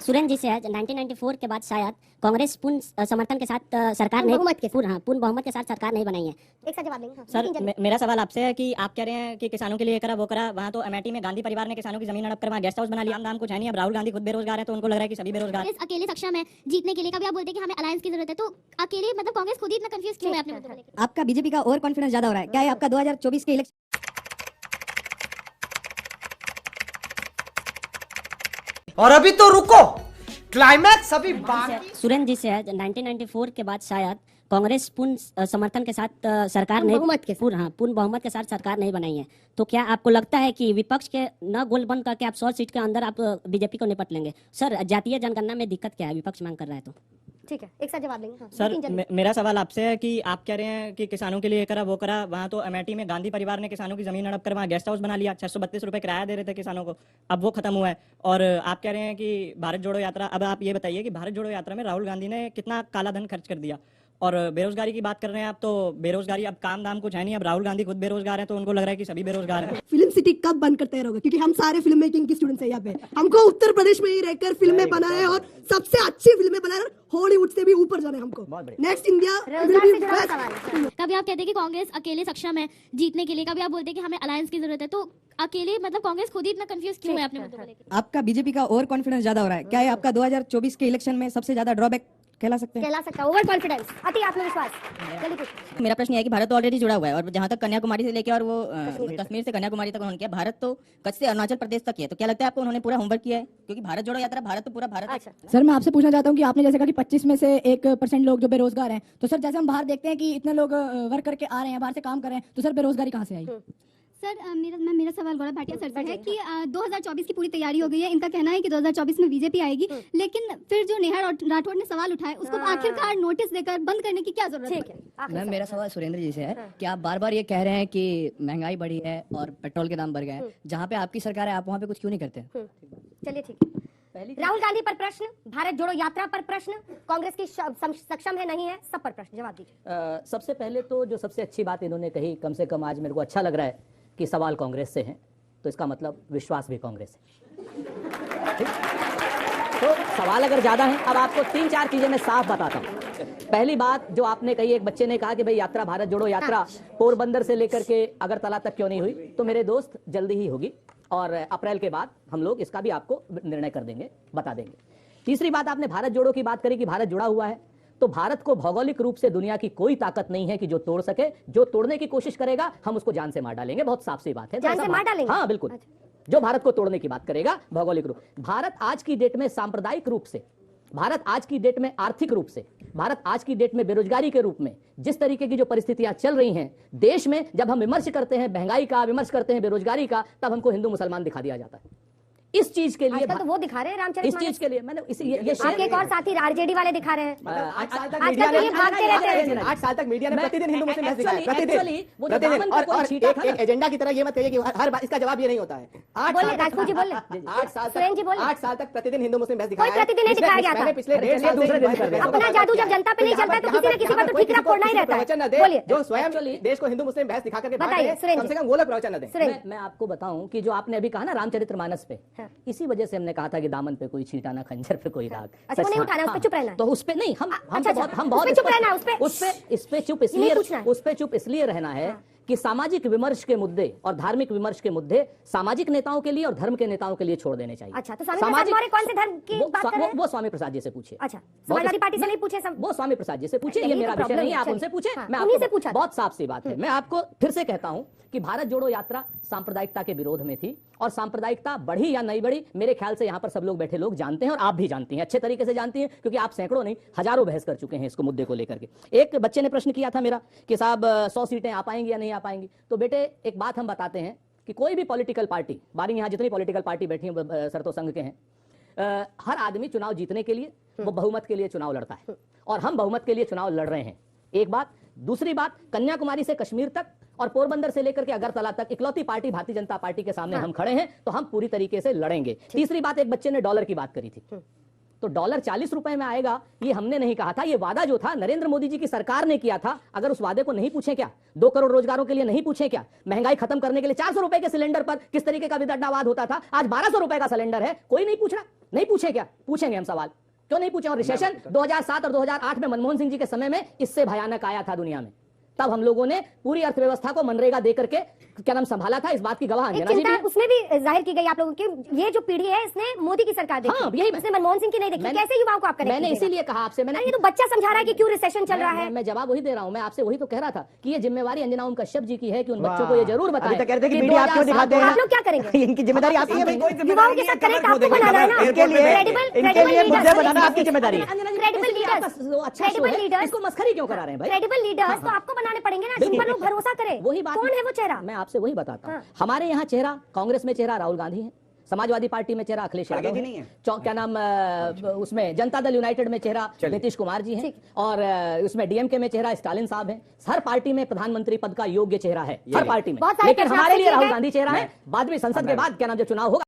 सुरेंद्र जी से है 1994 के बाद शायद कांग्रेस पूर्ण समर्थन के साथ सरकार नहीं पूर्ण बहुमत के साथ सरकार नहीं बनाई है। एक साथ जवाब देंगे। हाँ, सर मेरा सवाल आपसे है कि आप कह रहे हैं कि किसानों के लिए करा वो करा, वहाँ तो अमेठी में गांधी परिवार ने किसानों की जमीन हड़प कर वहाँ गेस्ट हाउस बना लिया, नाम कुछ है नहीं। अब राहुल गांधी खुद बेरोजगार है तो उनको लग रहा है कि सभी बेरोजगार अकेले सक्षम है जीतने के लिए। कभी आप बोलते हैं कि हमें अलायंस की जरूरत है, तो अकेले मतलब कांग्रेस खुद ही इतना कंफ्यूज क्यों है अपने मुद्दों को लेकर? आपका बीजेपी का ओवर कॉन्फिडेंस ज्यादा हो रहा है क्या? आपका 2024 के इलेक्शन और अभी तो रुको, क्लाइमैक्स अभी बाकी। सुरेंद्र जी से है 1994 के बाद शायद कांग्रेस पूर्ण समर्थन के साथ सरकार नहीं पूर्ण बहुमत के साथ सरकार नहीं बनाई है। तो क्या आपको लगता है कि विपक्ष के न गोल बंद करके आप 100 सीट के अंदर आप बीजेपी को निपट लेंगे? सर जातीय जनगणना में दिक्कत क्या है, विपक्ष मांग कर रहा है तो? ठीक है, एक साथ जवाब देंगे। हाँ, सर मेरा सवाल आपसे है कि आप कह रहे हैं कि किसानों के लिए करा वो करा, वहाँ तो अमेठी में गांधी परिवार ने किसानों की जमीन हड़प कर वहाँ गेस्ट हाउस बना लिया, 632 रुपए किराया दे रहे थे किसानों को, अब वो खत्म हुआ है। और आप कह रहे हैं कि भारत जोड़ो यात्रा, अब आप ये बताइए कि भारत जोड़ो यात्रा में राहुल गांधी ने कितना काला धन खर्च कर दिया। और बेरोजगारी की बात कर रहे हैं आप, तो बेरोजगारी अब काम दाम कुछ है नहीं, अब राहुल गांधी खुद बेरोजगार है तो उनको लग रहा है कि सभी बेरोजगार हैं। फिल्म सिटी कब बंद करते रहोगे? क्योंकि हम सारे फिल्म मेकिंग के स्टूडेंट्स हैं यहाँ पे, हमको उत्तर प्रदेश में ही रहकर फिल्में बनाए और सबसे अच्छी फिल्में बनाए, हॉलीवुड से भी ऊपर जाना है हमको। Next India. कभी आप कहते हैं कि कांग्रेस अकेले सक्षम है जीतने के लिए, कभी आप बोलते हैं कि हमें अलायंस की जरूरत है, तो अकेले मतलब कांग्रेस खुद ही इतना कंफ्यूज क्यों है अपने मुद्दों को लेकर? आपका बीजेपी का ओवर कॉन्फिडेंस ज्यादा हो रहा है क्या? आपका 2024 के इलेक्शन में सबसे ज्यादा ड्रॉबैक कहला सकते हैं? कहला सकता है ओवर कॉन्फिडेंस, अति आत्मविश्वास। जल्दी पूछिए। मेरा प्रश्न ये है कि भारत तो ऑलरेडी जुड़ा हुआ है, और जहाँ तक कन्याकुमारी से लेकर और वो कश्मीर से कन्याकुमारी तक उन्होंने किया, भारत तो कच्छ से अरुणाचल प्रदेश तक किया। तो क्या लगता है आपको उन्होंने पूरा होमवर्क किया है? क्योंकि भारत जोड़ो यात्रा भारत तो पूरा भारत है। सर मैं आपसे पूछना चाहता हूँ कि आपने जैसे कहा कि 25 में से 1% लोग जो बेरोजगार हैं, तो सर जैसे हम बाहर देखते हैं कि इतने लोग वर्क करके आ रहे हैं, बाहर से काम कर रहे हैं, तो सर बेरोजगारी कहाँ से आई? सर मेरा सवाल गौरव भाटिया सर से है कि 2024 की पूरी तैयारी हो गई है। इनका कहना है कि 2024 में बीजेपी आएगी, लेकिन फिर जो नेहा राठौड़ ने सवाल उठाए उसको आखिरकार नोटिस देकर बंद करने की क्या जरूरत है? मैम मेरा सवाल सुरेंद्र जी से है कि आप बार बार ये कह रहे हैं कि महंगाई बढ़ी है और पेट्रोल के दाम बढ़ गए हैं, जहाँ पे आपकी सरकार है आप वहाँ पे कुछ क्यों नहीं करते? चलिए ठीक है। राहुल गांधी पर प्रश्न, भारत जोड़ो यात्रा पर प्रश्न, कांग्रेस की सक्षम है नहीं है, सब पर प्रश्न जवाब दीजिए। सबसे पहले तो जो सबसे अच्छी बात इन्होंने कही, कम से कम आज मेरे को अच्छा लग रहा है कि सवाल कांग्रेस से हैं, तो इसका मतलब विश्वास भी कांग्रेस है। ठीक? तो सवाल अगर ज्यादा है, अब आपको 3-4 चीजें मैं साफ बताता हूँ। पहली बात जो आपने कही, एक बच्चे ने कहा कि भाई यात्रा भारत जोड़ो यात्रा पोरबंदर से लेकर के अगरतला तक क्यों नहीं हुई, तो मेरे दोस्त जल्दी ही होगी और अप्रैल के बाद हम लोग इसका भी आपको निर्णय कर देंगे, बता देंगे। तीसरी बात, आपने भारत जोड़ो की बात करी कि भारत जुड़ा हुआ है, तो भारत को भौगोलिक रूप से दुनिया की कोई ताकत नहीं है कि जो तोड़ सके। जो तोड़ने की कोशिश करेगा हम उसको जान से मार डालेंगे। बहुत साफ सी बात है। जान से मार डालेंगे? हाँ बिल्कुल। जो भारत को तोड़ने की बात करेगा भौगोलिक रूप, भारत आज की डेट में सांप्रदायिक रूप से, भारत आज की डेट में आर्थिक रूप से, भारत आज की डेट में बेरोजगारी के रूप में, जिस तरीके की जो परिस्थितियां चल रही हैं देश में, जब हम विमर्श करते हैं महंगाई का, विमर्श करते हैं बेरोजगारी का, तब हमको हिंदू मुसलमान दिखा दिया जाता है। इस चीज के लिए तो वो दिखा रहे हैं रामचरित इस चीज के लिए मैंने ये आपके एक और साथी आरजेडी वाले दिखा रहे हैं। 8 साल तक आजकल तो ये भागते रहते हैं। 8 साल तक मीडिया ने प्रतिदिन हिंदू मुस्लिम बहस दिखाया, प्रतिदिन। और एक एजेंडा की तरह ये मत कहिए कि हर बार इसका जवाब ये नहीं होता है। 8 साल तक प्रतिदिन हिंदू मुस्लिम बहस दिखाया। प्रतिदिन नहीं दिखाया गया था। पिछले 1.5 साल से अपना जादू जब जनता पे नहीं चलता है तो किसी न किसी पर तो ठीकरा फोड़ना ही रहता है। बोलिए, जो स्वयं देश को हिंदू मुस्लिम बहस दिखा करके बताइए, कम से कम वो लोग प्रवचन न दें। मैं आपको बताऊं कि जो आपने अभी कहा ना रामचरितमानस पे, इसी वजह से हमने कहा था कि दामन पे कोई छींटा ना, खंजर पे कोई राग। अच्छा, वो नहीं उठाना, उस पे चुप रहना है। तो उस पे नहीं, हम बहुत चुप रहना है, इस पे चुप इसलिए रहना है कि सामाजिक विमर्श के मुद्दे और धार्मिक विमर्श के मुद्दे सामाजिक नेताओं के लिए और धर्म के नेताओं के लिए छोड़ देने चाहिए। अच्छा, तो स्वामी प्रसाद मौर्य कौन से धर्म की बात कर रहे हैं? वो स्वामी प्रसाद जी से पूछिए। अच्छा, समाजवादी पार्टी से नहीं पूछे सब? वो स्वामी प्रसाद जी से पूछिए, ये मेरा विषय नहीं है, आप उनसे पूछे। मैं उन्हीं से पूछा। बहुत साफ सी बात है। मैं आपको फिर से कहता हूं कि भारत जोड़ो यात्रा सांप्रदायिकता के विरोध में थी, और सांप्रदायिकता बढ़ी या नहीं बढ़ी मेरे ख्याल से यहाँ पर सब लोग बैठे लोग जानते हैं, और आप भी जानती हैं, अच्छे तरीके से जानती हैं, क्योंकि आप सैकड़ों नहीं हजारों बहस कर चुके हैं इसको मुद्दे को लेकर के। एक बच्चे ने प्रश्न किया था मेरा कि साहब 100 सीटें आ पाएंगी या नहीं आ पाएंगी। तो बेटे एक बात हम बताते हैं कि कोई भी पॉलिटिकल पार्टी, बारी यहाँ जितनी पॉलिटिकल पार्टी बैठी है सरतो संघ के हैं, हर आदमी चुनाव जीतने के लिए वो बहुमत के लिए चुनाव लड़ता है, और हम बहुमत के लिए चुनाव लड़ रहे हैं। एक बात। दूसरी बात, कन्याकुमारी से कश्मीर तक और पोरबंदर से लेकर के अगरतला तक इकलौती पार्टी भारतीय जनता पार्टी के सामने हम खड़े हैं, तो हम पूरी तरीके से लड़ेंगे। तीसरी बात, एक बच्चे ने डॉलर की बात करी थी। तो डॉलर 40 रुपए में आएगा ये हमने नहीं कहा था। ये वादा जो था नरेंद्र मोदी जी की सरकार ने किया था, अगर उस वादे को नहीं पूछे क्या, 2 करोड़ रोजगारों के लिए नहीं पूछे क्या, महंगाई खत्म करने के लिए 400 रुपए के सिलेंडर पर किस तरीके का वितंडावाद होता था, आज 1200 रुपए का सिलेंडर है, कोई नहीं पूछ रहा। नहीं पूछे क्या? पूछेंगे हम सवाल, क्यों नहीं पूछे? और रिसेशन 2007 और 2008 में मनमोहन सिंह जी के समय में इससे भयानक आया था दुनिया में, तब हम लोगों ने पूरी अर्थव्यवस्था को मनरेगा दे करके क्या नाम संभाला था। इस बात की गवाह अंजना जी भी हैं। उसमें भी जाहिर की गई आप लोगों की ये जो पीढ़ी है इसने मोदी की सरकार देखी, हाँ, यही इसने मनमोहन सिंह की नहीं देखी। कैसे युवाओं को आप कनेक्ट मैंने कीजिएगा? इसीलिए कहा आपसे, मैंने ये तो बच्चा समझा रहा है कि क्यों रिसेशन चल रहा है। मैं जवाब वही दे रहा हूं, मैं आपसे वही तो कह रहा था कि ये जिम्मेवारी अंजना ओम कश्यप जी की है कि उन बच्चों को ये जरूर बताएं। अभी तक कहते हैं कि मीडिया आप क्यों दिखाते हैं? आप लोग क्या करेंगे? इनकी जिम्मेदारी आपकी है भाई। युवाओं के साथ कनेक्ट आपको बनाना है ना। इनके लिए मुद्दे बनाना आपकी जिम्मेदारी है। क्रेडिबल लीडर्स, अच्छा शो है, इसको मस्खरी क्यों करा रहे हैं भाई? क्रेडिबल लीडर्स तो आपको बनाने पड़ेंगे ना, जिन पर लोग भरोसा करें। वही बात कौन है वो चेहरा? मैं आपसे वही बताता हूँ। हमारे यहाँ चेहरा, कांग्रेस में चेहरा राहुल गांधी है, समाजवादी पार्टी में चेहरा अखिलेश यादव है, क्या नाम उसमें जनता दल यूनाइटेड में चेहरा नीतीश कुमार जी हैं, और उसमें डीएमके में चेहरा स्टालिन साहब हैं। हर पार्टी में प्रधानमंत्री पद का योग्य चेहरा है, हर पार्टी में। लेकिन हमारे लिए राहुल गांधी चेहरा है। बाद में संसद के बाद क्या नाम जब चुनाव होगा